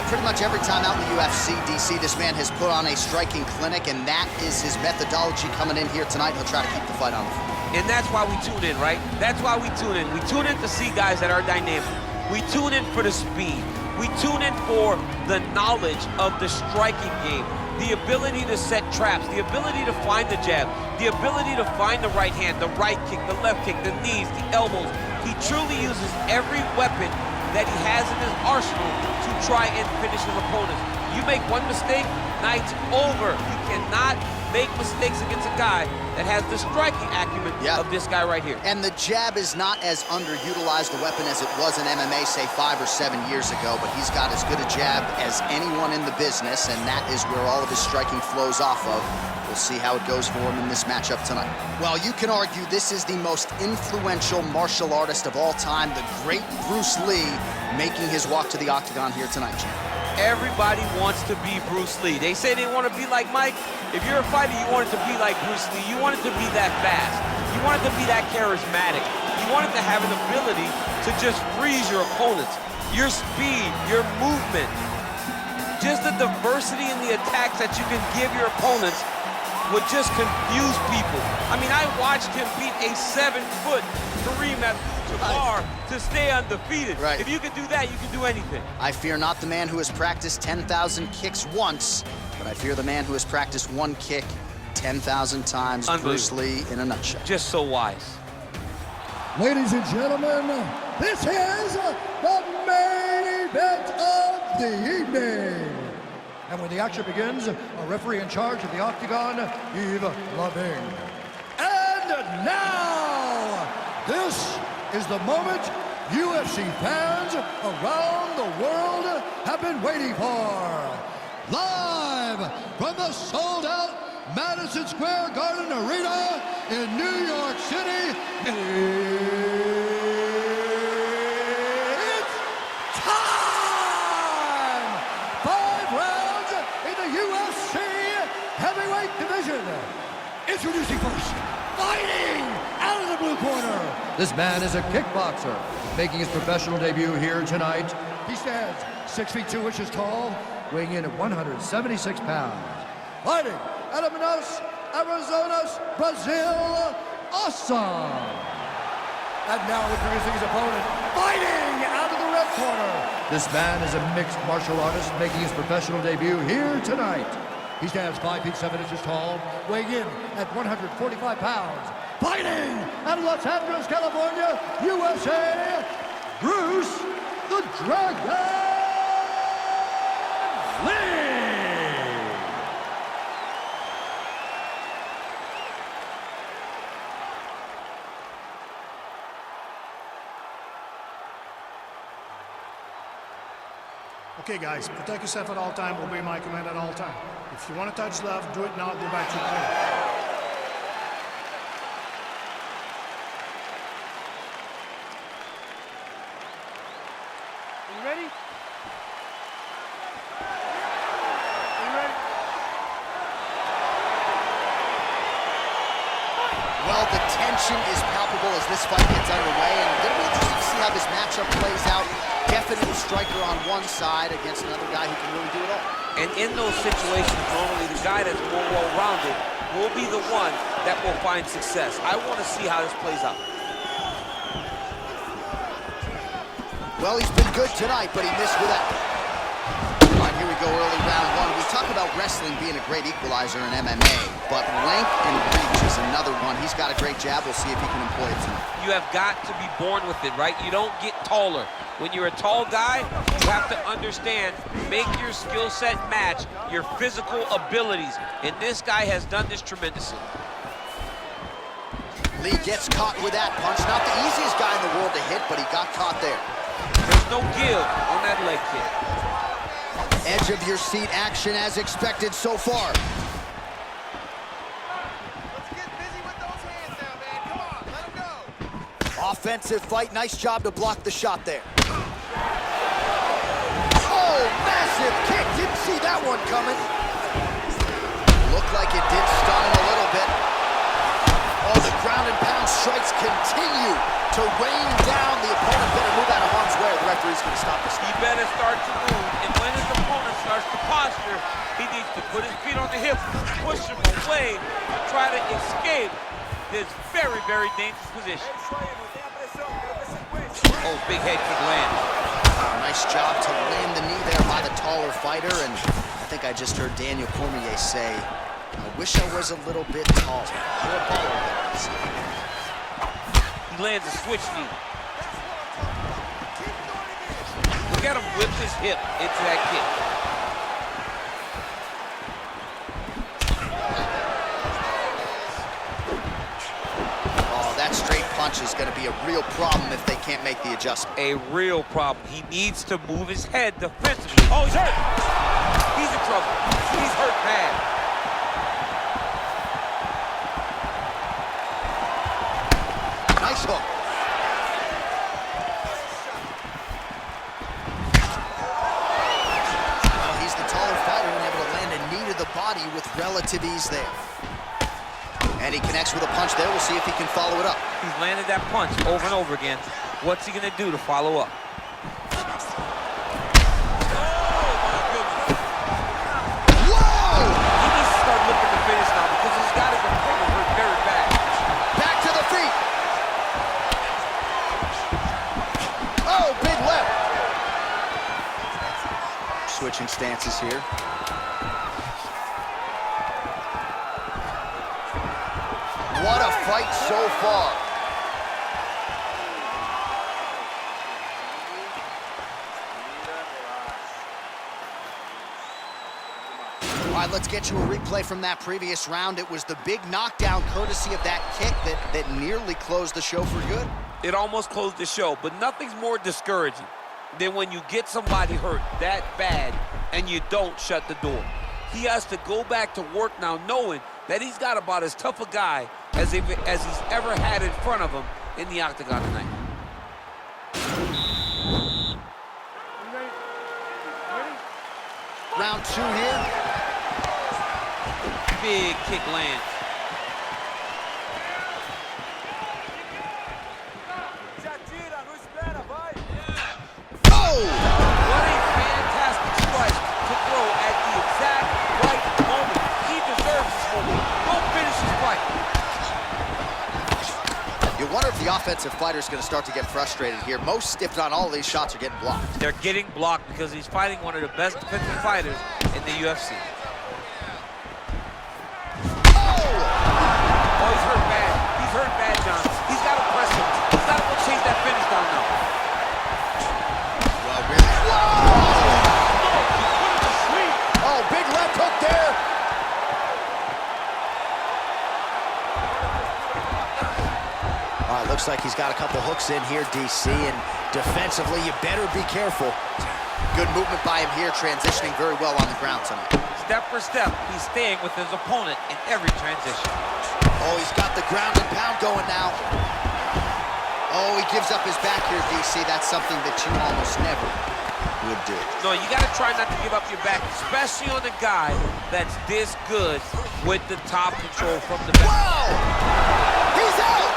pretty much every time out in the UFC, DC, this man has put on a striking clinic, and that is his methodology coming in here tonight. He'll try to keep the fight on the floor. And that's why we tune in, right? That's why we tune in. We tune in to see guys that are dynamic. We tune in for the speed. We tune in for the knowledge of the striking game, the ability to set traps, the ability to find the jab, the ability to find the right hand, the right kick, the left kick, the knees, the elbows. He truly uses every weapon that he has in his arsenal to try and finish his opponents. You make one mistake, night's over. You cannot make mistakes against a guy that has the striking acumen of this guy right here. And the jab is not as underutilized a weapon as it was in MMA, say 5 or 7 years ago, but he's got as good a jab as anyone in the business, and that is where all of his striking flows off of. We'll see how it goes for him in this matchup tonight. Well, you can argue this is the most influential martial artist of all time, the great Bruce Lee, making his walk to the octagon here tonight, Jim. Everybody wants to be Bruce Lee. They say they want to be like Mike. If you're a fighter, you want it to be like Bruce Lee. You want it to be that fast. You want it to be that charismatic. You want it to have an ability to just freeze your opponents. Your speed, your movement, just the diversity in the attacks that you can give your opponents would just confuse people. I mean, I watched him beat a 7-foot Kareem Abdul-Jabbar to stay undefeated. Right. If you can do that, you can do anything. I fear not the man who has practiced 10,000 kicks once, but I fear the man who has practiced one kick 10,000 times. Bruce Lee in a nutshell. Just so wise. Ladies and gentlemen, this is the main event of the evening. And when the action begins, a referee in charge of the octagon, Yves Lavigne. And now, this is the moment UFC fans around the world have been waiting for. Live from the sold-out Madison Square Garden Arena in New York City, it's time! 5 rounds in the UFC heavyweight division. Introducing first, fighting out of the blue corner. This man is a kickboxer, making his professional debut here tonight. He stands 6 feet 2 inches tall, weighing in at 176 pounds. Fighting out of Manaus, Arizona, Brazil, awesome. And now introducing his opponent, fighting out of the red corner. This man is a mixed martial artist, making his professional debut here tonight. He stands 5 feet 7 inches tall, weighing in at 145 pounds. Fighting out of Los Angeles, California, USA, Bruce the Dragon Lee. Okay, guys, protect yourself at all time, obey my command at all time. If you want to touch left, do it now, go back to your corner. Are you ready? Are you ready? Well, the tension is palpable as this fight gets underway, and it'll be interesting to see how this matchup plays out. Definite striker on one side against another guy who can really do it all. And in those situations, normally the guy that's more well-rounded will be the one that will find success. I want to see how this plays out. Well, he's been good tonight, but he missed with that. All right, here we go, early round 1. We talk about wrestling being a great equalizer in MMA, but length and reach is another one. He's got a great jab. We'll see if he can employ it tonight. You have got to be born with it, right? You don't get taller. When you're a tall guy, you have to understand, make your skill set match your physical abilities. And this guy has done this tremendously. Lee gets caught with that punch. Not the easiest guy in the world to hit, but he got caught there. There's no give on that leg kick. Edge of your seat action as expected so far. Let's get busy with those hands now, man. Come on, let him go. Offensive fight. Nice job to block the shot there. Oh, massive kick. Didn't see that one coming. Looked like it did stun him a little bit. Oh, the ground and pound strikes continue to rain down. The opponent better move out of harm's way. The referee's going to stop this. He better start to move. And when his put his feet on the hips, push him away, try to escape this very, very dangerous position. Oh, big head kick lands. Nice job to land the knee there by the taller fighter, and I think I just heard Daniel Cormier say, I wish I was a little bit taller. You're a baller there. He lands a switch knee. Look at him whip his hip into that kick. Oh, that straight punch is going to be a real problem if they can't make the adjustment. A real problem. He needs to move his head defensively. Oh, he's hurt. He's in trouble. He's hurt bad. Nice hook. Well, he's the taller fighter and able to land a knee to the body with relative ease there. And he connects with a punch there. We'll see if he can follow it up. He's landed that punch over and over again. What's he gonna do to follow up? Whoa! He needs to start looking to finish now because he's got his opponent hurt very bad. Back to the feet. Oh, big left. Switching stances here. What a fight so far. All right, let's get you a replay from that previous round. It was the big knockdown courtesy of that kick that nearly closed the show for good. It almost closed the show, but nothing's more discouraging than when you get somebody hurt that bad and you don't shut the door. He has to go back to work now knowing that he's got about as tough a guy as he's ever had in front of him in the octagon tonight. Round two here. Big kick lands. Oh! What a fantastic strike to throw at the exact right moment. He deserves this moment. Go finish his fight. You wonder if the offensive fighter is going to start to get frustrated here. Most, if not all, of these shots are getting blocked. They're getting blocked because he's fighting one of the best defensive fighters in the UFC. Oh, he's hurt bad. He's hurt bad, John. He's got to press him. He's got to go chase that finish down now. Well, really. Whoa! Oh, big left hook there. All right, looks like he's got a couple hooks in here, DC, and defensively, you better be careful. Good movement by him here, transitioning very well on the ground tonight. Step for step, he's staying with his opponent in every transition. Oh, he's got the ground and pound going now. Oh, he gives up his back here, DC. That's something that you almost never would do. No, you got to try not to give up your back, especially on a guy that's this good with the top control from the back. Whoa! He's out!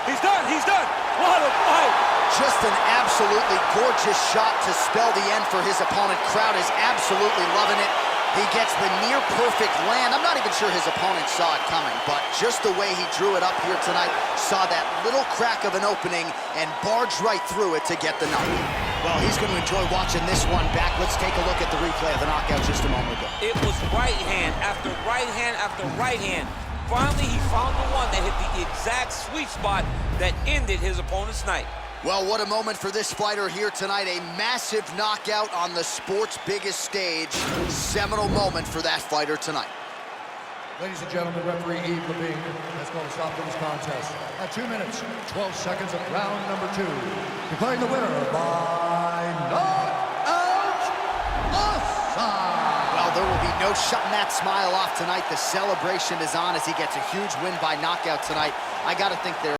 He's done! He's done! What a fight! Just an absolutely gorgeous shot to spell the end for his opponent. Crowd is absolutely loving it. He gets the near-perfect land. I'm not even sure his opponent saw it coming, but just the way he drew it up here tonight, saw that little crack of an opening and barged right through it to get the knockout. Well, he's going to enjoy watching this one back. Let's take a look at the replay of the knockout just a moment ago. It was right hand after right hand after right hand. Finally, he found the one that hit the exact sweet spot that ended his opponent's night. Well, what a moment for this fighter here tonight. A massive knockout on the sport's biggest stage. Seminal moment for that fighter tonight. Ladies and gentlemen, referee Yves Levine has called a stop to this contest at 2 minutes, 12 seconds of round number 2. Declaring the winner by knockout aside. Well, there will be no shutting that smile off tonight. The celebration is on as he gets a huge win by knockout tonight. I got to think there